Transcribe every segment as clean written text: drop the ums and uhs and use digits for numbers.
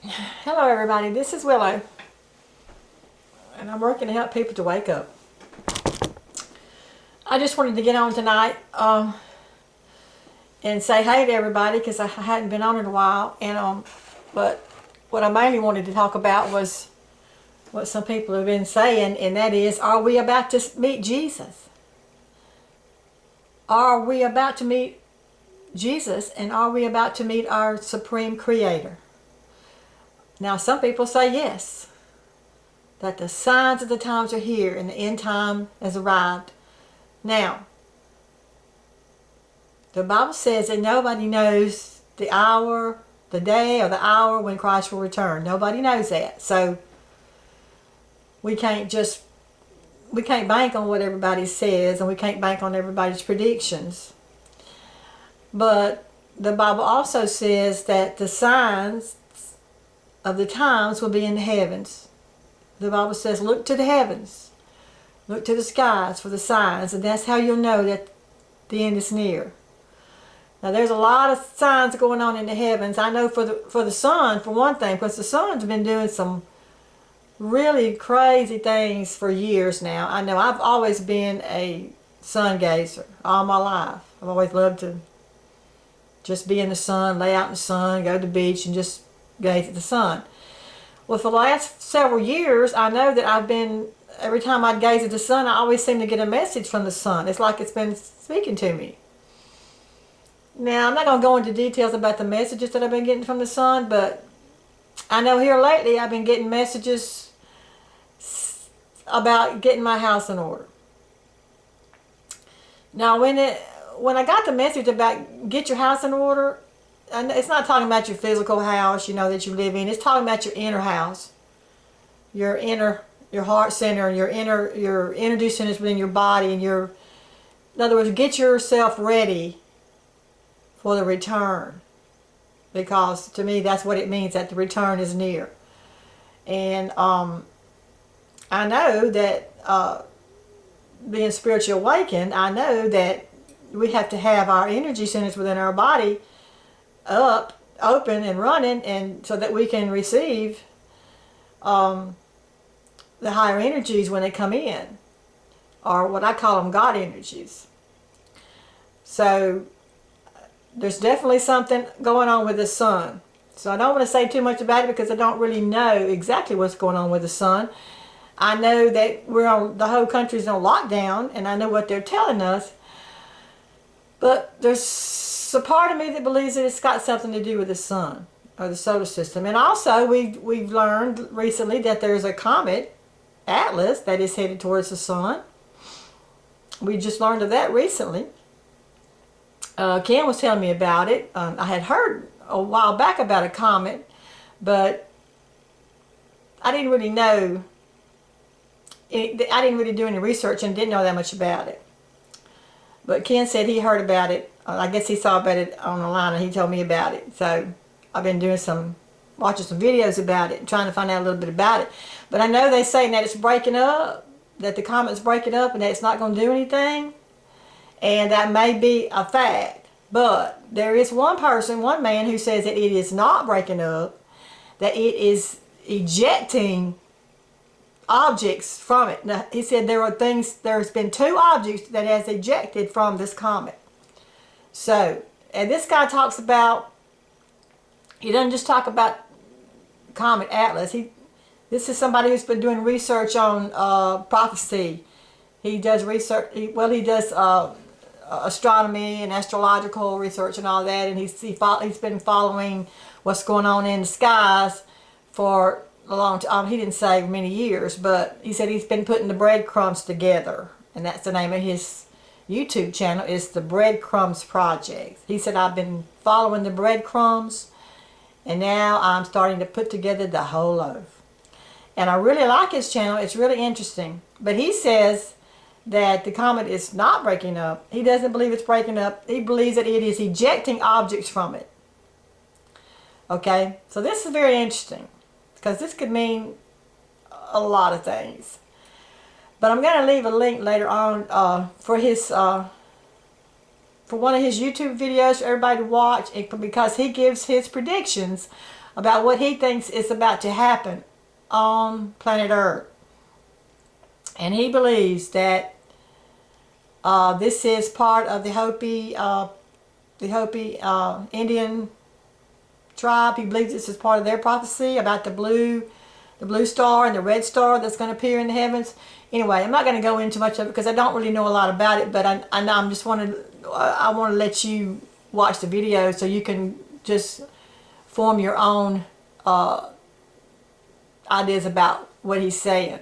Hello everybody, this is Willow, and I'm working to help people to wake up. I just wanted to get on tonight and say hey to everybody because I hadn't been on in a while, and but what I mainly wanted to talk about was what some people have been saying, and that is, are we about to meet Jesus? Are we about to meet Jesus, and are we about to meet our Supreme Creator? Now, some people say yes, that the signs of the times are here and the end time has arrived. Now, the Bible says that nobody knows the hour, the day, or the hour when Christ will return. Nobody knows that. So we can't bank on what everybody says, and we can't bank on everybody's predictions. But the Bible also says that the signs of the times will be in the heavens. The Bible says, look to the heavens, look to the skies for the signs, and that's how you'll know that the end is near. Now, there's a lot of signs going on in the heavens. I know for the sun, for one thing, because the sun's been doing some really crazy things for years now. I know I've always been a sun gazer all my life. I've always loved to just be in the sun, lay out in the sun, go to the beach, and just gaze at the sun. Well, for the last several years, I know that every time I gaze at the sun, I always seem to get a message from the sun. It's like it's been speaking to me. Now, I'm not going to go into details about the messages that I've been getting from the sun, but I know here lately I've been getting messages about getting my house in order. Now, when I got the message about get your house in order, and it's not talking about your physical house, that you live in. It's talking about your inner house, your heart center, your energy centers within your body, and in other words, get yourself ready for the return, because to me that's what it means, that the return is near. And I know that being spiritually awakened, I know that we have to have our energy centers within our body up, open, and running, and so that we can receive the higher energies when they come in, or what I call them God energies. So there's definitely something going on with the sun. So I don't want to say too much about it because I don't really know exactly what's going on with the sun. I know that the whole country's on lockdown, and I know what they're telling us, but there's a part of me that believes that it's got something to do with the sun or the solar system. And also we've learned recently that there's a comet, Atlas, that is headed towards the sun. We just learned of that recently. Ken was telling me about it. I had heard a while back about a comet, but I didn't really know. I didn't really do any research and didn't know that much about it. But Ken said he heard about it. I guess he saw about it on the line, and he told me about it. So I've been watching some videos about it and trying to find out a little bit about it. But I know they're saying that it's breaking up, that the comet's breaking up, and that it's not going to do anything. And that may be a fact. But there is one man who says that it is not breaking up, that it is ejecting objects from it. Now, he said there's been 2 objects that has ejected from this comet. So, and this guy talks about, he doesn't just talk about Comet Atlas. This is somebody who's been doing research on prophecy. He does research, he does astronomy and astrological research and all that, and he's been following what's going on in the skies for a long time. He didn't say many years, but he said he's been putting the breadcrumbs together, and that's the name of his YouTube channel, is the Breadcrumbs Project. He said, I've been following the breadcrumbs, and now I'm starting to put together the whole loaf. And I really like his channel. It's really interesting. But he says that the comet is not breaking up. He doesn't believe it's breaking up. He believes that it is ejecting objects from it. Okay? So this is very interesting, because this could mean a lot of things. But I'm going to leave a link later on for his for one of his YouTube videos for everybody to watch, because he gives his predictions about what he thinks is about to happen on planet Earth. And he believes that this is part of the Hopi Indian tribe. He believes this is part of their prophecy about the blue star and the red star that's going to appear in the heavens. Anyway, I'm not going to go into much of it because I don't really know a lot about it, but I want to let you watch the video so you can just form your own ideas about what he's saying.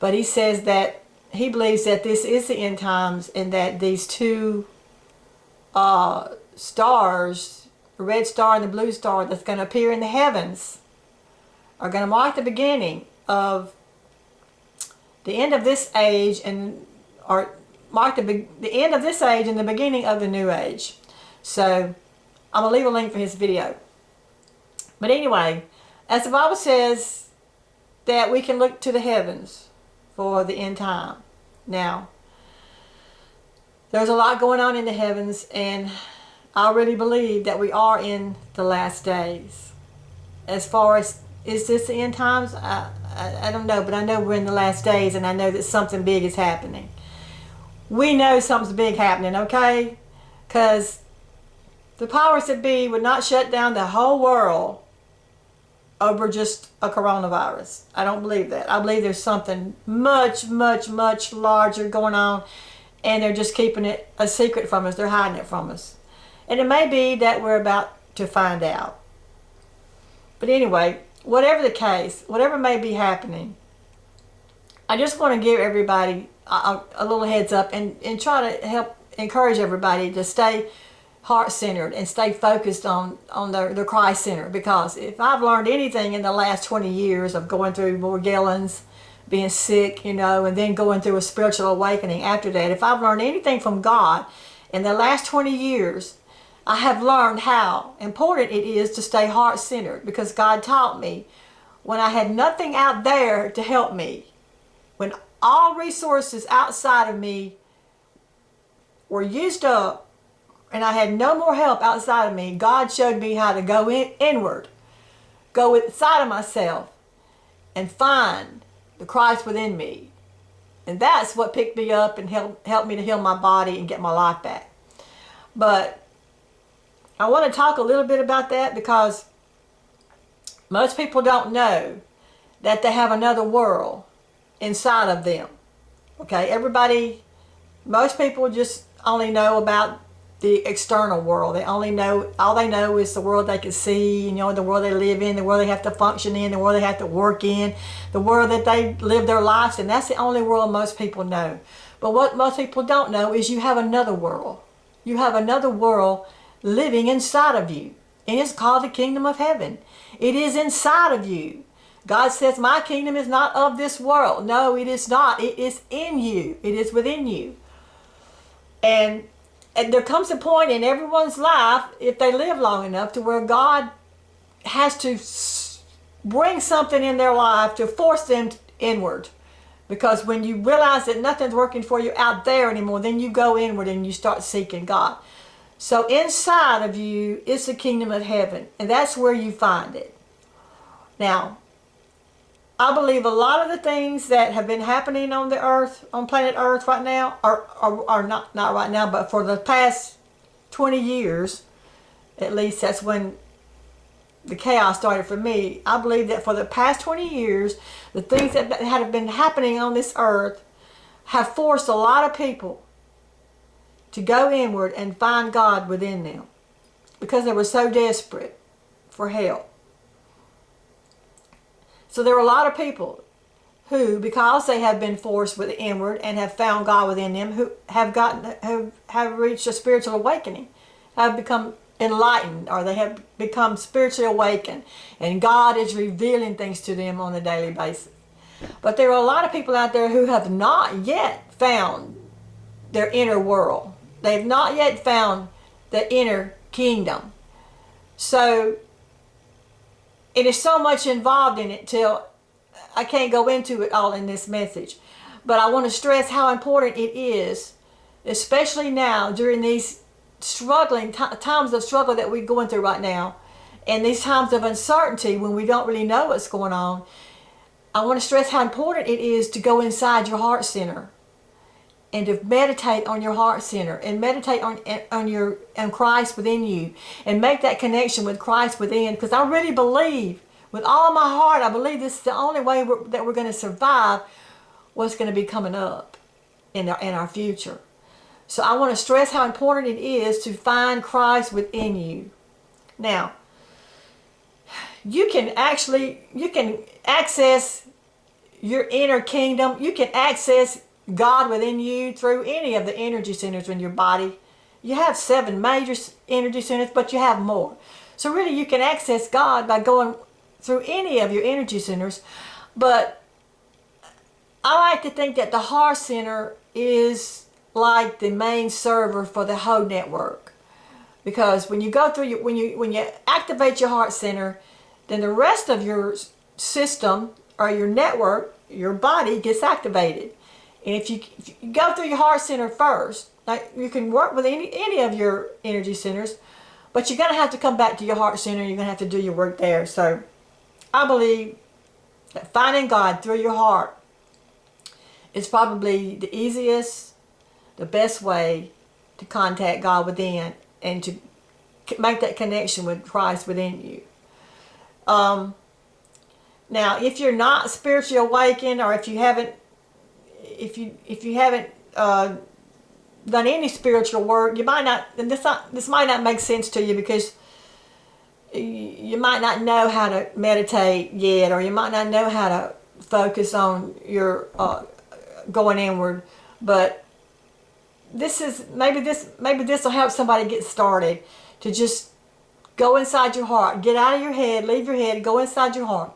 But he says that he believes that this is the end times, and that these two stars, the red star and the blue star that's going to appear in the heavens, are going to mark the beginning of the end of this age, or mark the end of this age and the beginning of the new age. So I'm going to leave a link for his video. But anyway, as the Bible says that we can look to the heavens for the end time. Now, there's a lot going on in the heavens, and I really believe that we are in the last days. As far as, is this the end times? I don't know, but I know we're in the last days, and I know that something big is happening. We know something's big happening, okay? Because the powers that be would not shut down the whole world over just a coronavirus. I don't believe that. I believe there's something much, much, much larger going on, and they're just keeping it a secret from us. They're hiding it from us. And it may be that we're about to find out. But anyway, whatever the case, whatever may be happening, I just want to give everybody a little heads up and try to help encourage everybody to stay heart-centered and stay focused on the Christ-centered. Because if I've learned anything in the last 20 years of going through Morgellons, being sick, and then going through a spiritual awakening after that, if I've learned anything from God in the last 20 years, I have learned how important it is to stay heart-centered, because God taught me when I had nothing out there to help me, when all resources outside of me were used up and I had no more help outside of me, God showed me how to go inward, go inside of myself and find the Christ within me. And that's what picked me up and helped me to heal my body and get my life back. But I want to talk a little bit about that, because most people don't know that they have another world inside of them. Okay, most people just only know about the external world. All they know is the world they can see, the world they live in, the world they have to function in, the world they have to work in, the world that they live their lives in. That's the only world most people know. But what most people don't know is you have another world. You have another world living inside of you, and it's called the kingdom of heaven. It is inside of you. God says, my kingdom is not of this world. No, it is not. It is in you. It is within you. And there comes a point in everyone's life, if they live long enough, to where God has to bring something in their life to force them inward. Because when you realize that nothing's working for you out there anymore, then you go inward and you start seeking God. So inside of you is the kingdom of heaven, and that's where you find it. Now, I believe a lot of the things that have been happening on the earth, on planet Earth right now, are not right now, but for the past 20 years, at least that's when the chaos started for me. I believe that for the past 20 years, the things that have been happening on this earth have forced a lot of people to go inward and find God within them, because they were so desperate for help. So there are a lot of people who, because they have been forced with inward and have found God within them, who have reached a spiritual awakening, have become enlightened, or they have become spiritually awakened, and God is revealing things to them on a daily basis. But there are a lot of people out there who have not yet found their inner world. They've not yet found the inner kingdom. So it is so much involved in it till I can't go into it all in this message. But I want to stress how important it is, especially now during these struggling, times of struggle that we're going through right now, and these times of uncertainty when we don't really know what's going on, I want to stress how important it is to go inside your heart center and to meditate on your heart center and meditate on Christ within you and make that connection with Christ within, because I really believe with all my heart, I believe this is the only way that we're going to survive what's going to be coming up in our future. So I want to stress how important it is to find Christ within you. Now, you can access your inner kingdom. You can access God within you through any of the energy centers in your body. You have 7 major energy centers, but you have more. So really you can access God by going through any of your energy centers. But I like to think that the heart center is like the main server for the whole network. Because when you go through when you activate your heart center, then the rest of your system or your network, your body gets activated. And if you go through your heart center first, like you can work with any of your energy centers, but you're going to have to come back to your heart center. You're going to have to do your work there. So I believe that finding God through your heart is probably the easiest, the best way to contact God within and to make that connection with Christ within you. Now, if you're not spiritually awakened, or if you haven't done any spiritual work, you might not. And this might not make sense to you, because you might not know how to meditate yet, or you might not know how to focus on your going inward. But maybe this will help somebody get started, to just go inside your heart, get out of your head, leave your head, go inside your heart,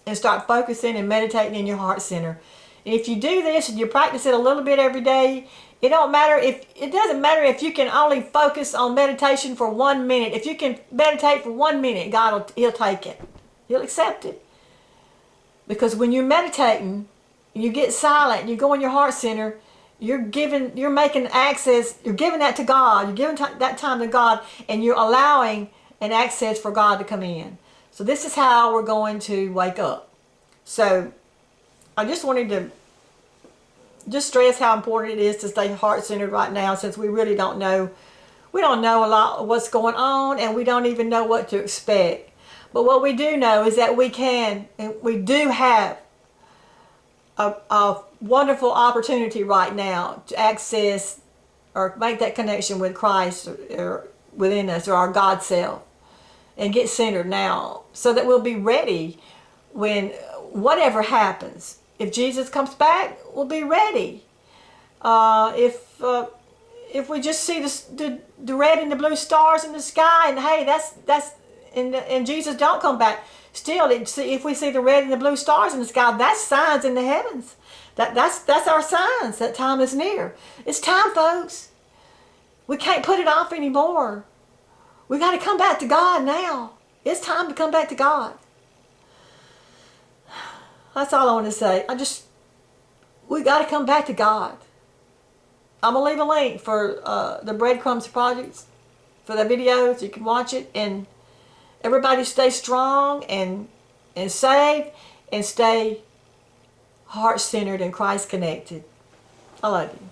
and start focusing and meditating in your heart center. And if you do this and you practice it a little bit every day, it doesn't matter if you can only focus on meditation for 1 minute. If you can meditate for 1 minute, He'll take it. He'll accept it. Because when you're meditating, you get silent, you go in your heart center, you're making access, you're giving that to God, you're giving that time to God, and you're allowing an access for God to come in. So this is how we're going to wake up. So I just wanted to stress how important it is to stay heart-centered right now, since we really don't know. We don't know a lot of what's going on, and we don't even know what to expect. But what we do know is that we do have a wonderful opportunity right now to access or make that connection with Christ or within us, or our God self, and get centered now, so that we'll be ready when whatever happens. If Jesus comes back, we'll be ready. If we just see the red and the blue stars in the sky, and hey, and Jesus don't come back, still, if we see the red and the blue stars in the sky, that's signs in the heavens. That's our signs that time is near. It's time, folks. We can't put it off anymore. We got to come back to God now. It's time to come back to God. That's all I want to say. We got to come back to God. I'm going to leave a link for the Breadcrumbs Projects, for the videos. You can watch it. And everybody stay strong and safe, and stay heart-centered and Christ-connected. I love you.